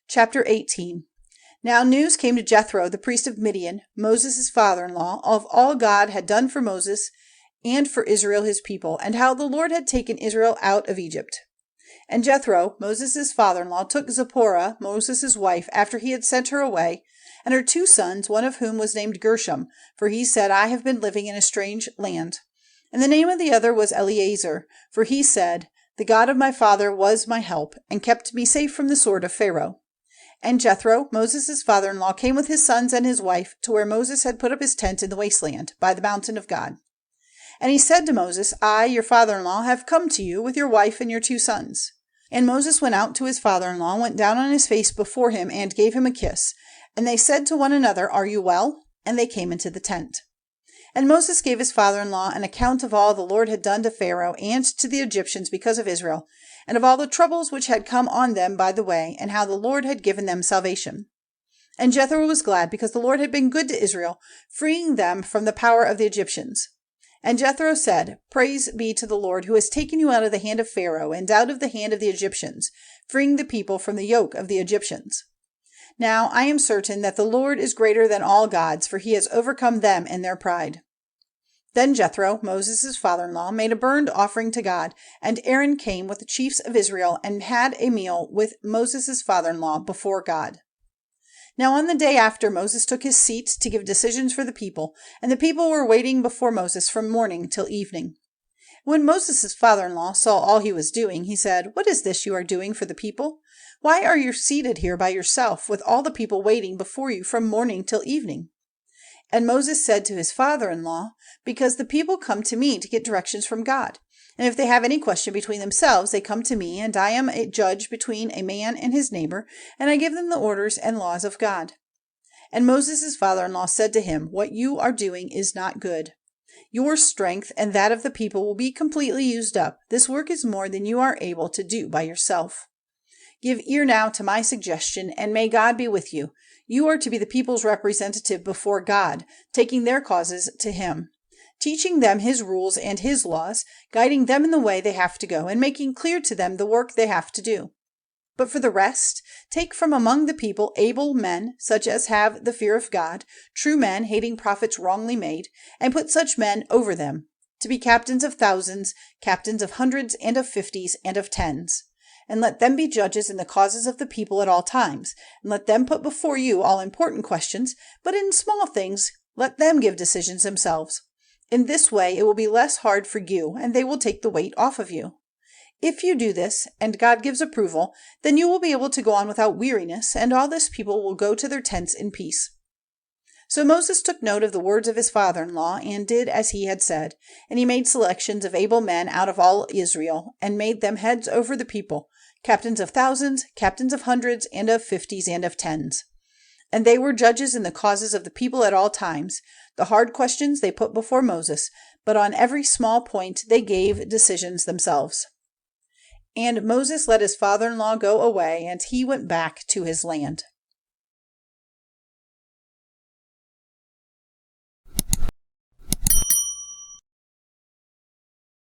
Chapter 18. Now news came to Jethro, the priest of Midian, Moses' father-in-law, of all God had done for Moses and for Israel his people, and how the Lord had taken Israel out of Egypt. And Jethro, Moses' father-in-law, took Zipporah, Moses' wife, after he had sent her away, and her 2 sons, one of whom was named Gershom, for he said, I have been living in a strange land. And the name of the other was Eliezer, for he said, the God of my father was my help, and kept me safe from the sword of Pharaoh. And Jethro, Moses' father-in-law, came with his sons and his wife to where Moses had put up his tent in the wasteland, by the mountain of God. And he said to Moses, I, your father-in-law, have come to you with your wife and your 2 sons. And Moses went out to his father-in-law, went down on his face before him, and gave him a kiss. And they said to one another, Are you well? And they came into the tent. And Moses gave his father-in-law an account of all the Lord had done to Pharaoh and to the Egyptians because of Israel, and of all the troubles which had come on them by the way, and how the Lord had given them salvation. And Jethro was glad, because the Lord had been good to Israel, freeing them from the power of the Egyptians. And Jethro said, Praise be to the Lord, who has taken you out of the hand of Pharaoh, and out of the hand of the Egyptians, freeing the people from the yoke of the Egyptians. Now I am certain that the Lord is greater than all gods, for he has overcome them in their pride. Then Jethro, Moses' father-in-law, made a burnt offering to God, and Aaron came with the chiefs of Israel and had a meal with Moses' father-in-law before God. Now on the day after, Moses took his seat to give decisions for the people, and the people were waiting before Moses from morning till evening. When Moses' father-in-law saw all he was doing, he said, What is this you are doing for the people? Why are you seated here by yourself, with all the people waiting before you from morning till evening? And Moses said to his father-in-law, Because the people come to me to get directions from God. And if they have any question between themselves, they come to me, and I am a judge between a man and his neighbor, and I give them the orders and laws of God. And Moses' father-in-law said to him, What you are doing is not good. Your strength and that of the people will be completely used up. This work is more than you are able to do by yourself. Give ear now to my suggestion, and may God be with you. You are to be the people's representative before God, taking their causes to him, teaching them his rules and his laws, guiding them in the way they have to go, and making clear to them the work they have to do. But for the rest, take from among the people able men, such as have the fear of God, true men, hating prophets wrongly made, and put such men over them, to be captains of thousands, captains of hundreds, and of 50s, and of 10s. And let them be judges in the causes of the people at all times, and let them put before you all important questions, but in small things let them give decisions themselves. In this way it will be less hard for you, and they will take the weight off of you. If you do this, and God gives approval, then you will be able to go on without weariness, and all this people will go to their tents in peace. So Moses took note of the words of his father-in-law, and did as he had said, and he made selections of able men out of all Israel, and made them heads over the people, captains of thousands, captains of hundreds, and of 50s, and of 10s. And they were judges in the causes of the people at all times. The hard questions they put before Moses, but on every small point they gave decisions themselves. And Moses let his father-in-law go away, and he went back to his land.